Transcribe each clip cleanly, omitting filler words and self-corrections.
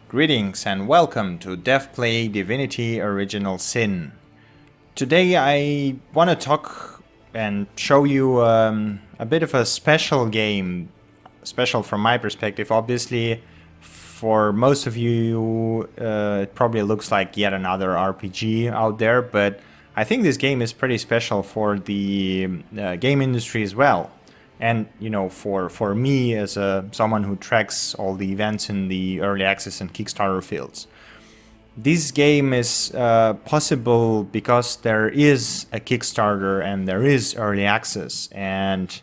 Greetings and welcome to DevPlay Divinity Original Sin. Today I want to talk and show you a bit of a special game. Special from my perspective, obviously. For most of you, it probably looks like yet another RPG out there, but I think this game is pretty special for the game industry as well. And, you know, for me as someone who tracks all the events in the early access and Kickstarter fields. This game is possible because there is a Kickstarter and there is early access, and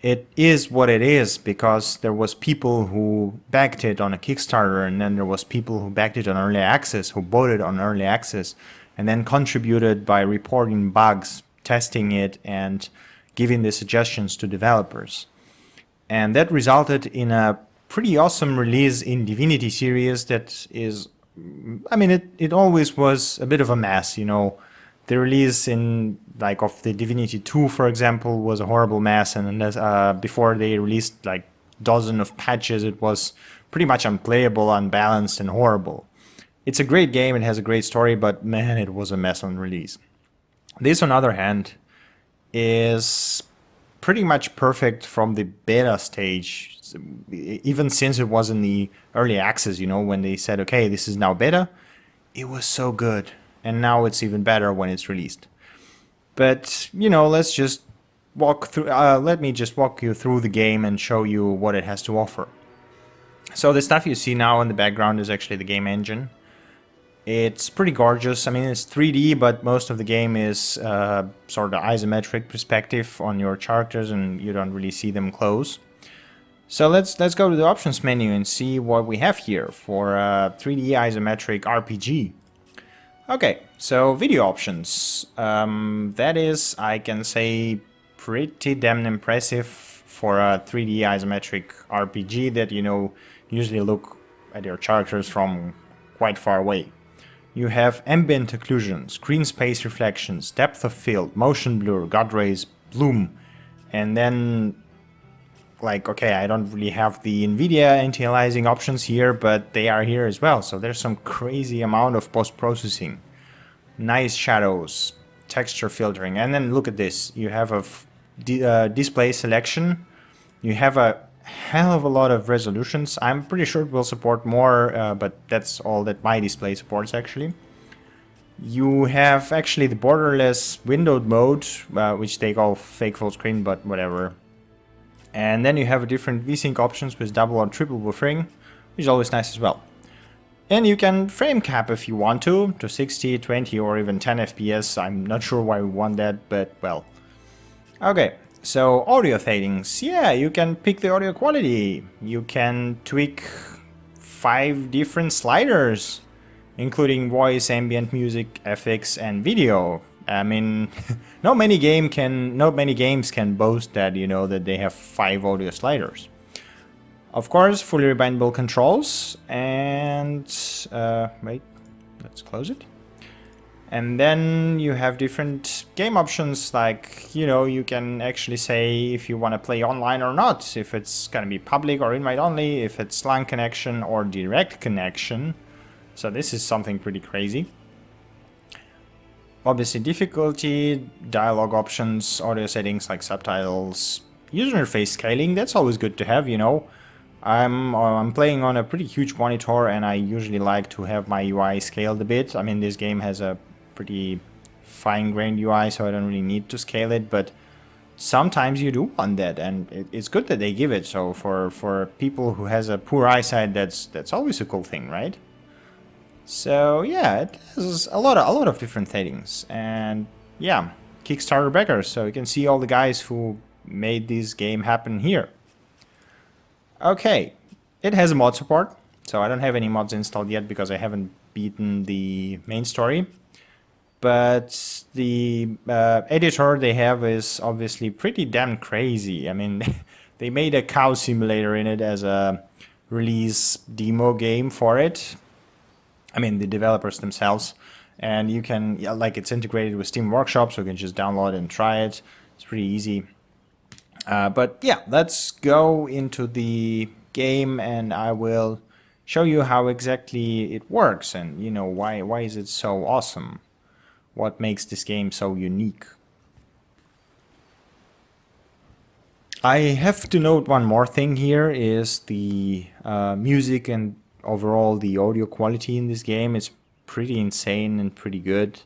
it is what it is because there was people who backed it on a Kickstarter, and then there was people who backed it on early access, who bought it on early access, and then contributed by reporting bugs, testing it, and giving the suggestions to developers. And that resulted in a pretty awesome release in Divinity series that is, I mean, it always was a bit of a mess, you know. The release of the Divinity 2, for example, was a horrible mess, and before they released like dozen of patches, it was pretty much unplayable, unbalanced, and horrible. It's a great game, it has a great story, but man, it was a mess on release. This, on the other hand, is pretty much perfect from the beta stage, even since it was in the early access, you know, when they said, okay, this is now beta, it was so good. And now it's even better when it's released. But, you know, let me just walk you through the game and show you what it has to offer. So the stuff you see now in the background is actually the game engine. It's pretty gorgeous. I mean, it's 3D, but most of the game is sort of isometric perspective on your characters, and you don't really see them close. So let's go to the options menu and see what we have here for a 3D isometric RPG. Okay, so video options. That is, I can say, pretty damn impressive for a 3D isometric RPG that, you know, usually look at your characters from quite far away. You have ambient occlusion, screen space reflections, depth of field, motion blur, God rays, bloom, and then, like, okay, I don't really have the NVIDIA anti-aliasing options here, but they are here as well, so there's some crazy amount of post-processing. Nice shadows, texture filtering, and then look at this. You have a display selection, you have a hell of a lot of resolutions. I'm pretty sure it will support more, but that's all that my display supports actually. You have actually the borderless windowed mode, which they call fake full screen, but whatever. And then you have different VSync options with double or triple buffering, which is always nice as well. And you can frame cap if you want to 60, 20 or even 10 FPS. I'm not sure why we want that, but well. Okay. So audio settings, yeah, you can pick the audio quality. You can tweak 5 different sliders, including voice, ambient music, FX, and video. I mean, not many games can boast that, you know, that they have 5 audio sliders. Of course, fully rebindable controls, and wait, let's close it. And then you have different game options, like, you know, you can actually say if you want to play online or not, if it's going to be public or invite only, if it's LAN connection or direct connection. So this is something pretty crazy. Obviously difficulty, dialogue options, audio settings like subtitles, user interface scaling, that's always good to have, you know. I'm playing on a pretty huge monitor, and I usually like to have my UI scaled a bit. I mean, this game has a pretty fine-grained UI, so I don't really need to scale it, but sometimes you do want that, and it's good that they give it. So for people who has a poor eyesight, that's always a cool thing, right? So yeah, it has a lot of different settings, and yeah, Kickstarter backers, so you can see all the guys who made this game happen here. Okay, it has a mod support, so I don't have any mods installed yet because I haven't beaten the main story. But the editor they have is obviously pretty damn crazy. I mean, they made a cow simulator in it as a release demo game for it. I mean, the developers themselves. And you can, yeah, like, it's integrated with Steam Workshop, so you can just download and try it. It's pretty easy. But yeah, let's go into the game and I will show you how exactly it works and you know why is it so awesome. What makes this game so unique. I have to note one more thing here is the music and overall the audio quality in this game is pretty insane and pretty good.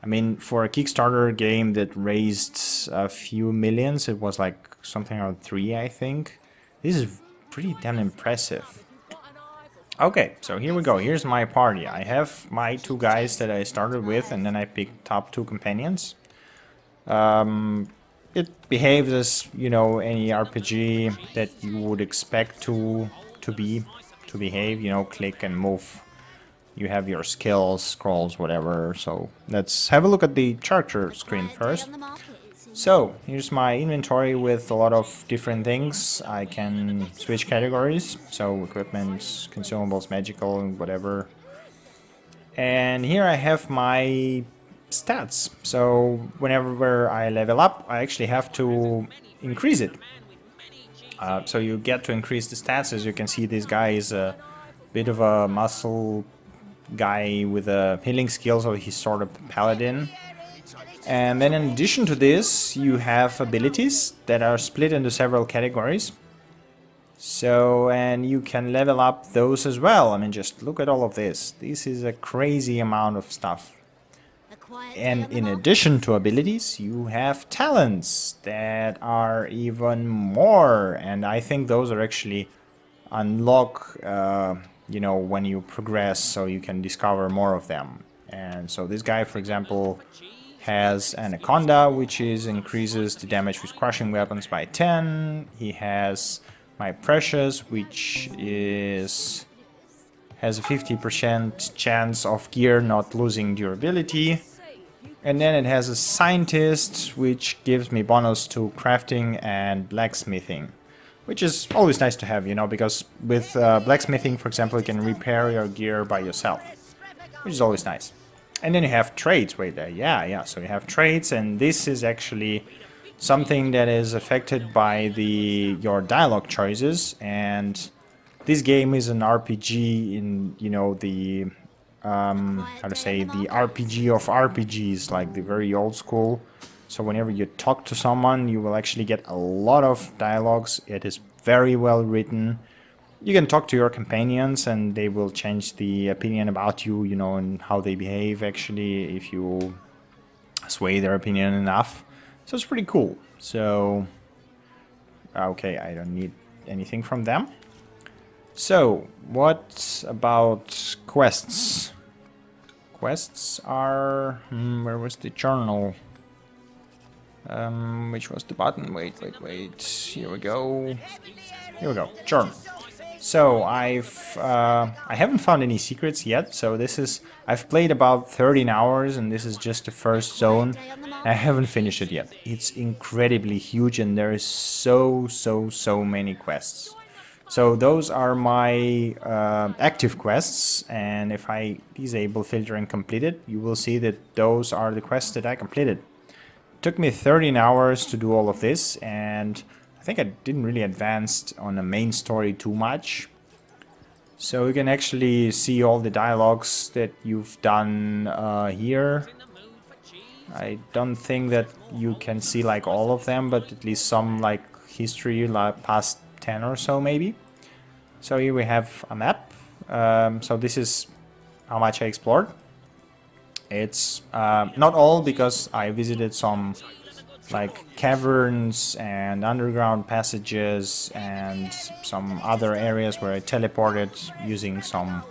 I mean, for a Kickstarter game that raised a few millions, it was like something around 3, I think. This is pretty damn impressive. Okay, so here we go. Here's my party. I have my 2 guys that I started with, and then I picked up 2 companions. It behaves as, you know, any RPG that you would expect to behave, you know, click and move. You have your skills, scrolls, whatever. So let's have a look at the character screen first. So here's my inventory with a lot of different things. I can switch categories, so equipment, consumables, magical, whatever. And here I have my stats. So whenever I level up, I actually have to increase it. So you get to increase the stats. As you can see, this guy is a bit of a muscle guy with a healing skill, so he's sort of a paladin. And then in addition to this, you have abilities that are split into several categories. So, and you can level up those as well. I mean, just look at all of this. This is a crazy amount of stuff. And in addition to abilities, you have talents that are even more. And I think those are actually unlock, you know, when you progress, so you can discover more of them. And so this guy, for example, has Anaconda, which increases the damage with crushing weapons by 10. He has my Precious, which has a 50% chance of gear not losing durability. And then it has a Scientist, which gives me bonus to crafting and blacksmithing, which is always nice to have, you know, because with blacksmithing, for example, you can repair your gear by yourself, which is always nice. And then you have traits. Wait, yeah. So you have traits, and this is actually something that is affected by your dialogue choices. And this game is an RPG in, you know, the how to say, the RPG of RPGs, like the very old school. So whenever you talk to someone, you will actually get a lot of dialogues. It is very well written. You can talk to your companions and they will change the opinion about you, you know, and how they behave actually if you sway their opinion enough. So it's pretty cool. So, okay, I don't need anything from them. So, what about quests? Quests are... where was the journal? Which was the button? Wait. Here we go. Journal. So I haven't found any secrets yet. So I've played about 13 hours and this is just the first zone. I haven't finished it yet. It's incredibly huge and there is so many quests. So those are my active quests, and if I disable filtering completed, you will see that those are the quests that I completed. It took me 13 hours to do all of this, and I think I didn't really advance on the main story too much. So you can actually see all the dialogues that you've done here. I don't think that you can see like all of them, but at least some like history, like past 10 or so maybe. So here we have a map. So this is how much I explored. It's not all, because I visited some like caverns and underground passages and some other areas where I teleported using some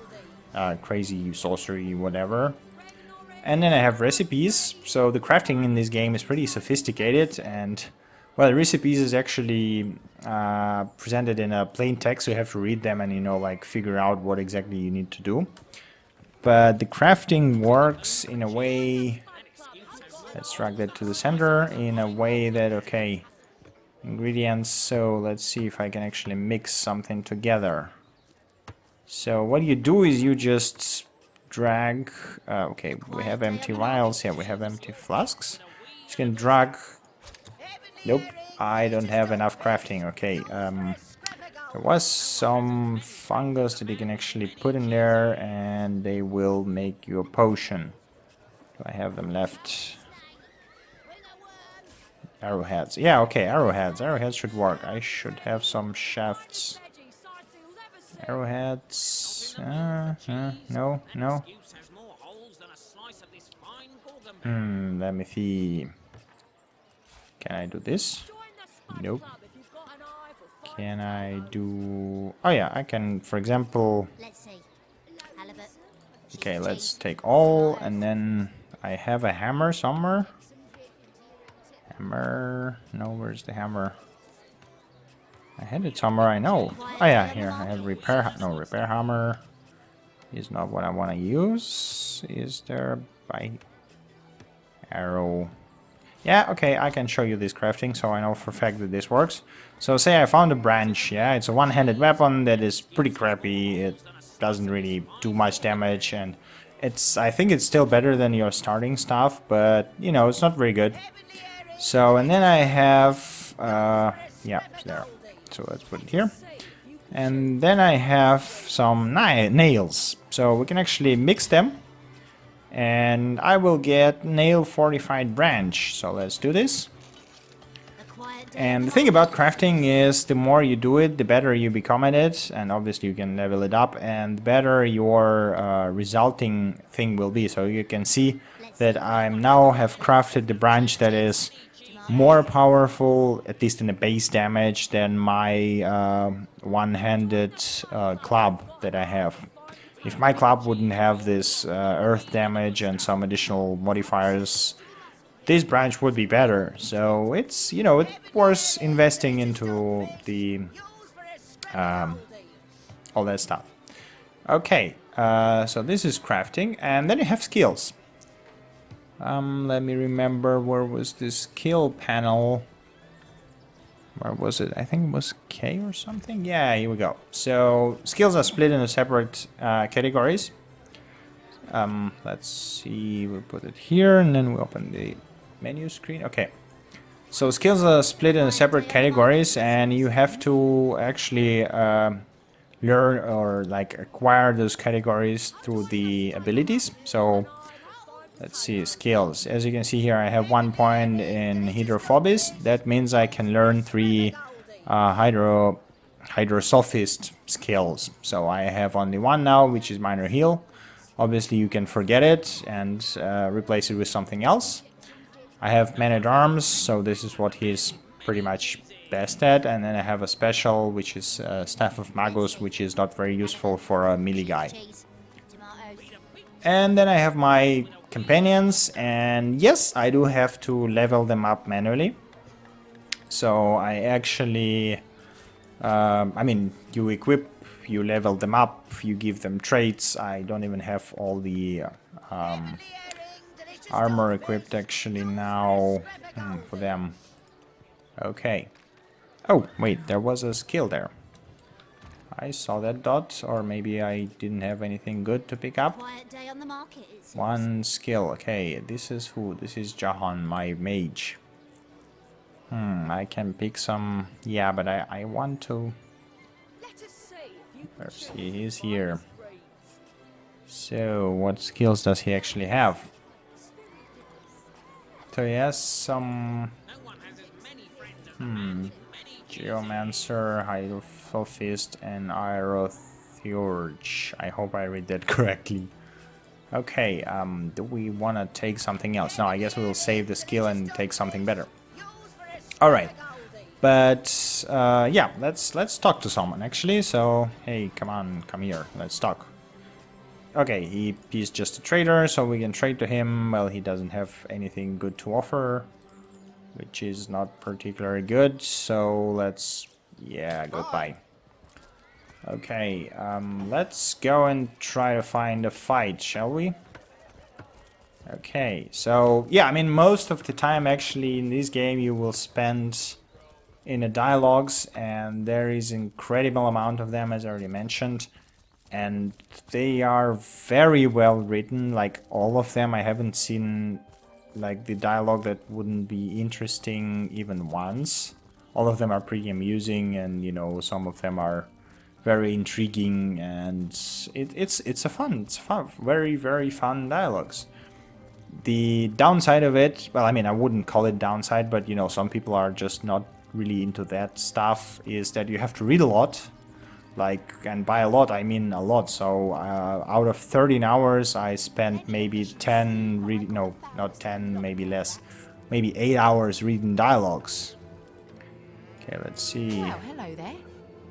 crazy sorcery, whatever. And then I have recipes. So the crafting in this game is pretty sophisticated, and well, the recipes is actually presented in a plain text, so you have to read them and, you know, like figure out what exactly you need to do. But the crafting works in a way, let's drag that to the center, in a way that, okay, ingredients, so let's see if I can actually mix something together. So what you do is you just drag, okay, we have empty vials, yeah, we have empty flasks. You can drag, nope, I don't have enough crafting. Okay, there was some fungus that you can actually put in there, and they will make you a potion. Do I have them left? Arrowheads. Yeah, okay, arrowheads. Arrowheads should work. I should have some shafts. Arrowheads. No, no. Let me see. Can I do this? Nope. Can I do... Oh yeah, I can, for example... Okay, let's take all, and then I have a hammer somewhere. Hammer... No, where's the hammer? I had it somewhere, I know. Oh yeah, here, I have repair... No, repair hammer is not what I want to use. Is there... by arrow... Yeah, okay, I can show you this crafting, so I know for a fact that this works. So say I found a branch, yeah, it's a one-handed weapon that is pretty crappy, it doesn't really do much damage, and I think it's still better than your starting stuff, but, you know, it's not very good. So, and then I have, yeah, there, so let's put it here. And then I have some nails, so we can actually mix them. And I will get nail fortified branch. So let's do this. And the thing about crafting is the more you do it, the better you become at it. And obviously you can level it up, and the better your resulting thing will be. So you can see that I now have crafted the branch that is more powerful, at least in the base damage, than my one-handed club that I have. If my club wouldn't have this earth damage and some additional modifiers, this branch would be better. So it's, you know, it's worth investing into the all that stuff. Okay, so this is crafting, and then you have skills. Let me remember, where was this skill panel? Where was it? I think it was K or something. Yeah, here we go. So skills are split into separate categories. Let's see, we'll put it here, and then we open the menu screen. Okay. So skills are split into separate categories, and you have to actually learn or like acquire those categories through the abilities. So let's see, skills. As you can see here, I have 1 point in hydrophobis. That means I can learn 3 hydrosophist skills. So I have only 1 now, which is minor heal. Obviously you can forget it and replace it with something else. I have man at arms, so this is what he's pretty much best at. And then I have a special, which is staff of magus, which is not very useful for a melee guy. And then I have my companions, and yes, I do have to level them up manually. So I actually, I mean, you equip, you level them up, you give them traits. I don't even have all the armor equipped actually now for them. Okay. Oh, wait, there was a skill there. I saw that dot, or maybe I didn't have anything good to pick up. 1 skill, okay, this is who? This is Jahan, my mage. I can pick some, yeah, but I want to... Where's he? He's here. So, what skills does he actually have? So he has some... Geomancer, Hydrophist, and Aerotheurge. I hope I read that correctly. Okay, do we want to take something else? No, I guess we will save the skill and take something better. Alright, but yeah, let's talk to someone actually. So, hey, come on, come here, let's talk. Okay, he's just a trader, so we can trade to him. Well, he doesn't have anything good to offer, which is not particularly good, so let's, yeah, goodbye. Okay, let's go and try to find a fight, shall we? Okay, so, yeah, I mean, most of the time, actually, in this game, you will spend in the dialogues, and there is an incredible amount of them, as I already mentioned, and they are very well written, like, all of them. I haven't seen like the dialogue that wouldn't be interesting even once. all of them are pretty amusing, and you know, some of them are very intriguing, and it's very, very fun dialogues. The downside of it, well, I mean, I wouldn't call it downside, but you know, some people are just not really into that stuff, is that you have to read a lot. Like, and by a lot, I mean a lot. So out of 13 hours, I spent maybe 10 reading, no, not 10, maybe less, maybe 8 hours reading dialogues. Okay, let's see. Well, hello there.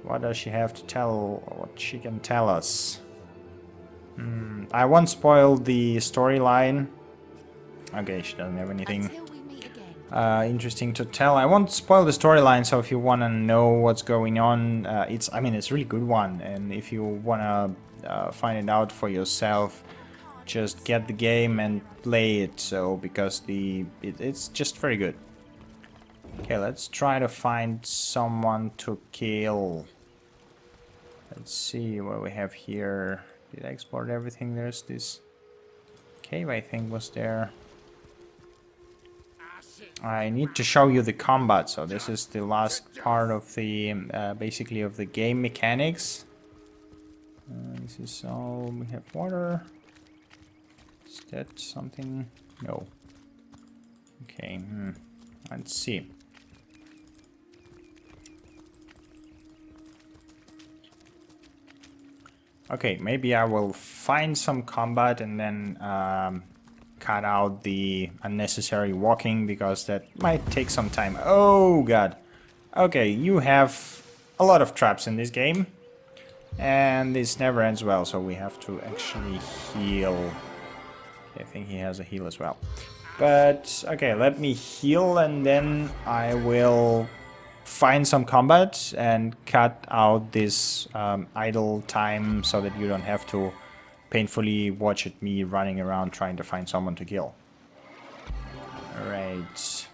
What does she have to tell? What she can tell us? I won't spoil the storyline. Okay, she doesn't have anything Until we meet again. interesting to tell. I won't spoil the storyline, so if you want to know what's going on, it's a really good one, and if you want to find it out for yourself, just get the game and play it. So because it's just very good. Okay, let's try to find someone to kill. Let's see what we have here. Did I export everything? There's this cave, I think, was there. I need to show you the combat, so this is the last part of the basically of the game mechanics. This is all we have. Water. Is that something? No. Okay. Let's see. Okay, maybe I will find some combat and then cut out the unnecessary walking, because that might take some time. Oh god. Okay, you have a lot of traps in this game, and this never ends well, so we have to actually heal. Okay, I think he has a heal as well. But okay, let me heal, and then I will find some combat and cut out this idle time, so that you don't have to painfully watch it me running around trying to find someone to kill. Alright.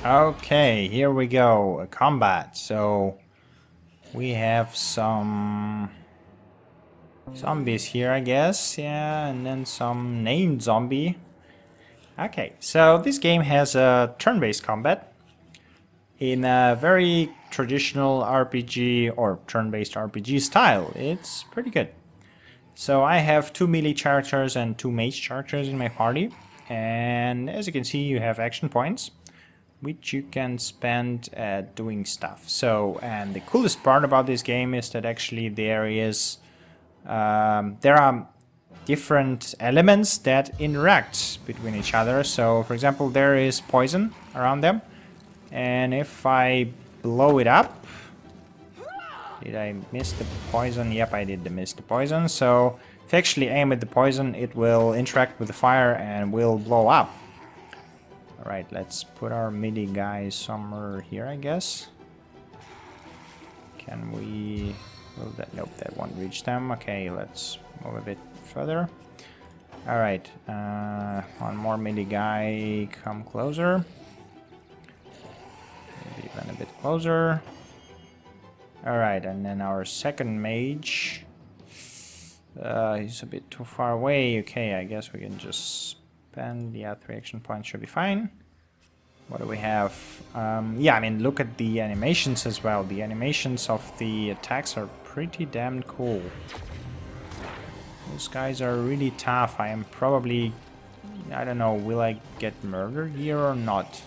Okay, here we go. A combat. So we have some zombies here, I guess. Yeah, and then some named zombie. Okay, so this game has a turn-based combat in a very traditional RPG or turn-based RPG style. It's pretty good. So I have 2 melee characters and 2 mage characters in my party, and as you can see, you have action points which you can spend doing stuff. So, and the coolest part about this game is that actually there are different elements that interact between each other. So for example, there is poison around them, and if I blow it up, did I miss the poison? Yep, I did miss the poison. So if I actually aim at the poison, it will interact with the fire and will blow up. Alright, let's put our melee guy somewhere here, I guess. Can we... Will that... Nope, that won't reach them. Okay, let's move a bit further. Alright, one more melee guy, come closer. Maybe even a bit closer. Alright, and then our second mage. He's a bit too far away. Okay, I guess we can just spend the 3 action points, should be fine. What do we have? Yeah, I mean, look at the animations as well. The animations of the attacks are pretty damn cool. Those guys are really tough. I am probably... I don't know, will I get murdered here or not?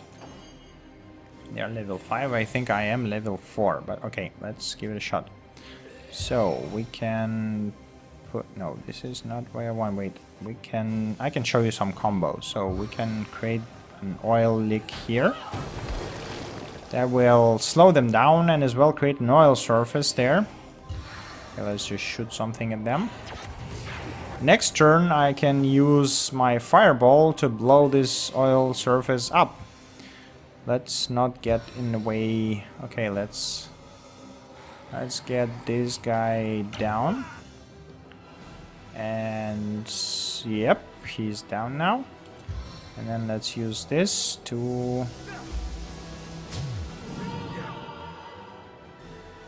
They are level 5. I think I am level 4. But okay, let's give it a shot. So, we can... put... No, this is not what I want. Wait, we can... I can show you some combos. So, we can create an oil lick here. That will slow them down and as well create an oil surface there. Okay, let's just shoot something at them. Next turn, I can use my fireball to blow this oil surface up. Let's not get in the way. Okay, let's get this guy down. And yep, he's down now. And then let's use this to...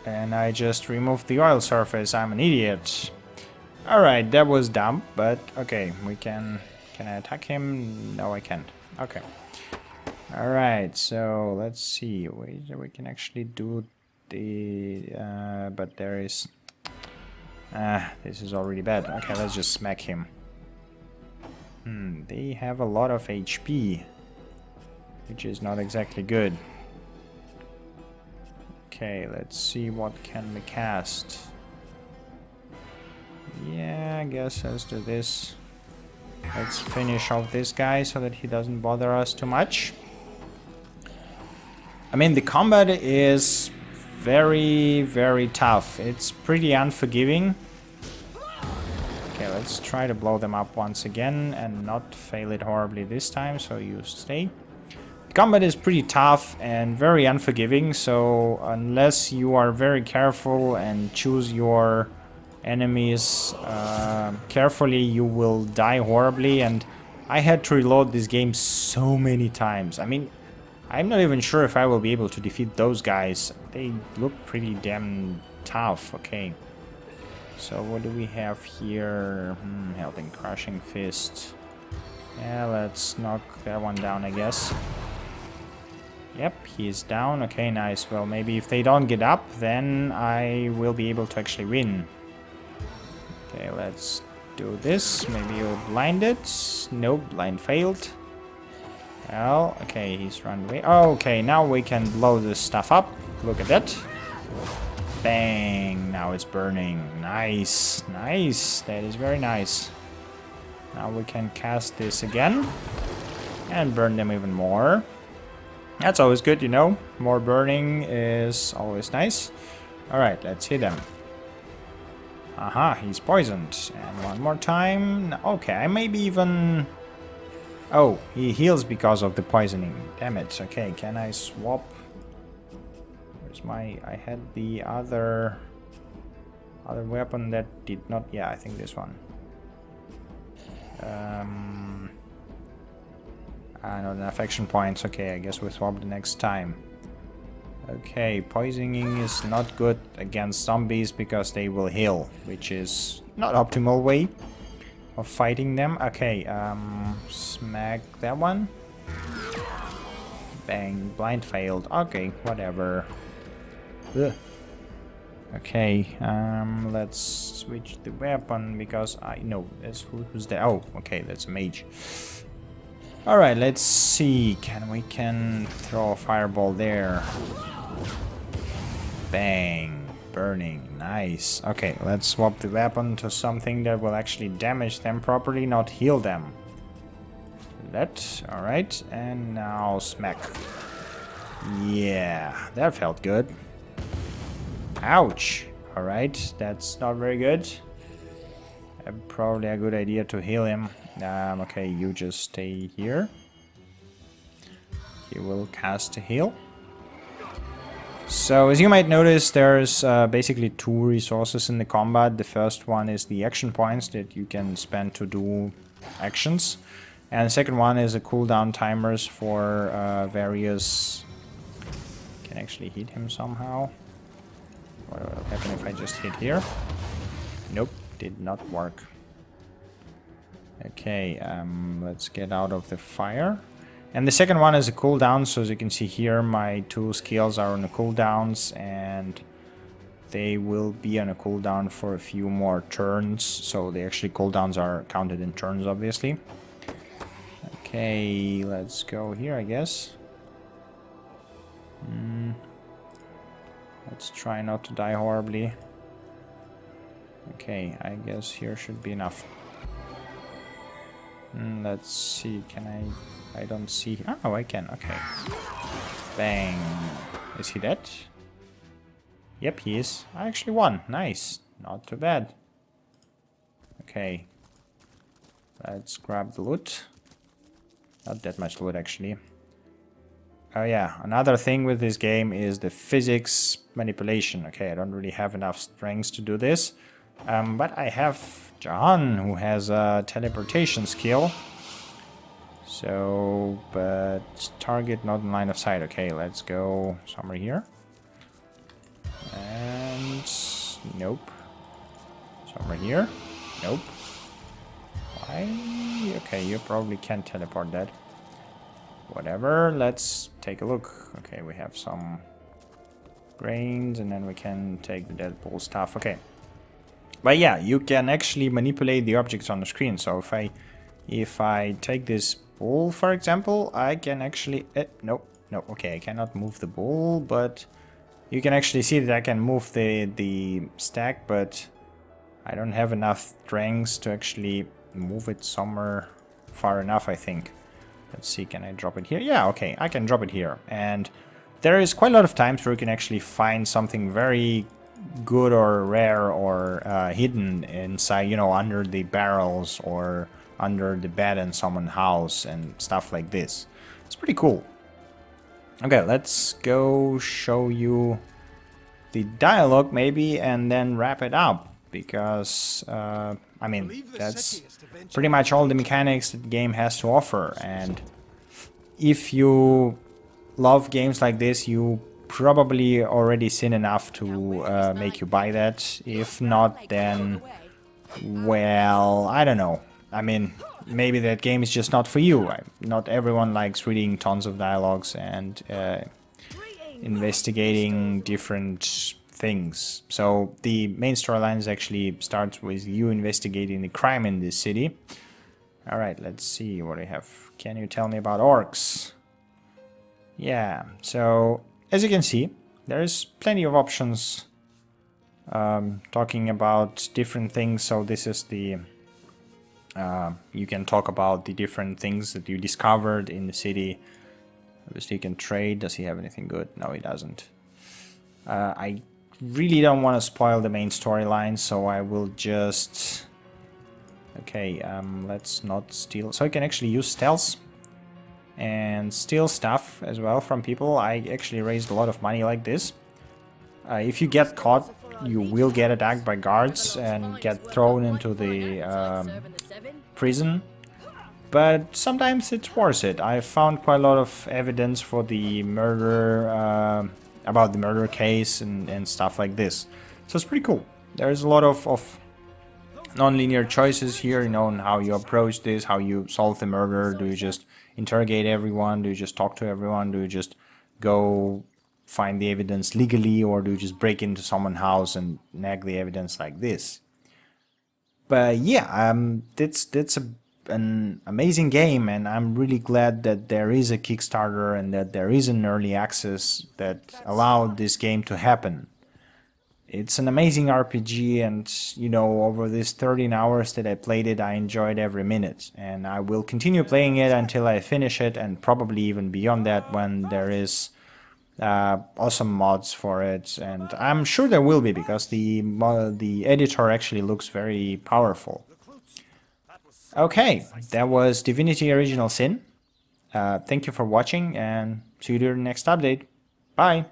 And I just removed the oil surface. I'm an idiot. Alright, that was dumb, but okay, we can... Can I attack him? No, I can't. Okay. Alright, so let's see. We can actually do the... but there is... this is already bad. Okay, let's just smack him. They have a lot of HP, which is not exactly good. Okay, let's see what can we cast. Yeah, I guess let's do this. Let's finish off this guy so that he doesn't bother us too much. I mean, the combat is very, very tough. It's pretty unforgiving. Okay, let's try to blow them up once again and not fail it horribly this time, so you stay. The combat is pretty tough and very unforgiving, so unless you are very careful and choose your enemies carefully, you will die horribly. And I had to reload this game so many times. I mean, I'm not even sure if I will be able to defeat those guys. They look pretty damn tough. Okay. So what do we have here? Helping Crushing Fist. Yeah, let's knock that one down, I guess. Yep, he's down. Okay, nice. Well, maybe if they don't get up, then I will be able to actually win. Okay, let's do this. Maybe you'll blind it. Nope, blind failed. Well, okay, he's run away. Oh, okay, now we can blow this stuff up. Look at that. Bang! Now it's burning. Nice, nice. That is very nice. Now we can cast this again and burn them even more. That's always good, you know. More burning is always nice. Alright, let's hit them. Aha, he's poisoned. And one more time. Okay, I maybe even... Oh, he heals because of the poisoning. Damn it. Okay, can I swap? Where's my... I had the other weapon that did not... Yeah, I think this one. Not enough action points. Okay, I guess we'll swap the next time. Okay, poisoning is not good against zombies because they will heal, which is not optimal way of fighting them. Okay, smack that one. Bang, blind failed. Okay, whatever. Ugh. Okay, let's switch the weapon because I know that's who's there. Oh, okay, that's a mage. Alright, let's see. We can throw a fireball there. Bang. Burning. Nice. Okay, let's swap the weapon to something that will actually damage them properly, not heal them. That. Alright, and now smack. Yeah, that felt good. Ouch. Alright, that's not very good. Probably a good idea to heal him. Okay, you just stay here. He will cast a heal. So, as you might notice, there's basically two resources in the combat. The first one is the action points that you can spend to do actions. And the second one is a cooldown timers for various... Can actually hit him somehow. What will happen if I just hit here? Nope, did not work. Okay, let's get out of the fire. And the second one is a cooldown, so as you can see here, my two skills are on the cooldowns, and they will be on a cooldown for a few more turns. So the actually cooldowns are counted in turns, obviously. Okay, let's go here, I guess. Let's try not to die horribly. Okay, I guess here should be enough. Let's see, can I don't see... Oh, I can, okay. Bang. Is he dead? Yep, he is. I actually won. Nice. Not too bad. Okay. Let's grab the loot. Not that much loot, actually. Oh yeah, another thing with this game is the physics manipulation. Okay, I don't really have enough strengths to do this. But I have John, who has a teleportation skill. So, but target not in line of sight. Okay, let's go somewhere here. And nope. Somewhere here. Nope. Why? Okay, you probably can't teleport that. whatever. Let's take a look. Okay, we have some grains, and then we can take the Deadpool stuff. Okay. But yeah, you can actually manipulate the objects on the screen. So if I take this bull, for example, I can actually... no, okay, I cannot move the bull, but you can actually see that I can move the stack, but I don't have enough strength to actually move it somewhere far enough, I think. Let's see, can I drop it here? Yeah, okay, I can drop it here. And there is quite a lot of times where you can actually find something very good or rare or hidden inside, you know, under the barrels or under the bed in someone's house and stuff like this. It's pretty cool. Okay, let's go show you the dialogue maybe and then wrap it up, because I mean, that's pretty much all the mechanics that the game has to offer. And if you love games like this, you probably already seen enough to make you buy that. If not, then, well, I don't know. I mean, maybe that game is just not for you. Not everyone likes reading tons of dialogues and investigating different things. So the main storyline actually starts with you investigating the crime in this city. Alright, let's see what I have. Can you tell me about orcs? Yeah, so as you can see, there's plenty of options talking about different things. So this is the you can talk about the different things that you discovered in the city. Obviously you can trade. Does he have anything good? No, he doesn't. I really don't want to spoil the main storyline, so I will just... Okay, let's not steal. So I can actually use stealth and steal stuff as well from people. I actually raised a lot of money like this. If you get caught, you will get attacked by guards and get thrown into the prison. But sometimes it's worth it. I found quite a lot of evidence for the murder, about the murder case and stuff like this. So it's pretty cool. There's a lot of non-linear choices here, you know, on how you approach this, how you solve the murder. Do you just interrogate everyone? Do you just talk to everyone? Do you just go find the evidence legally, or do you just break into someone's house and nag the evidence like this? But yeah, that's an amazing game, and I'm really glad that there is a Kickstarter and that there is an early access that allowed this game to happen. It's an amazing RPG, and you know, over these 13 hours that I played it, I enjoyed every minute, and I will continue playing it until I finish it, and probably even beyond that when there is awesome mods for it. And I'm sure there will be, because the editor actually looks very powerful. Okay, that was Divinity Original Sin. Thank you for watching, and see you during the next update. Bye!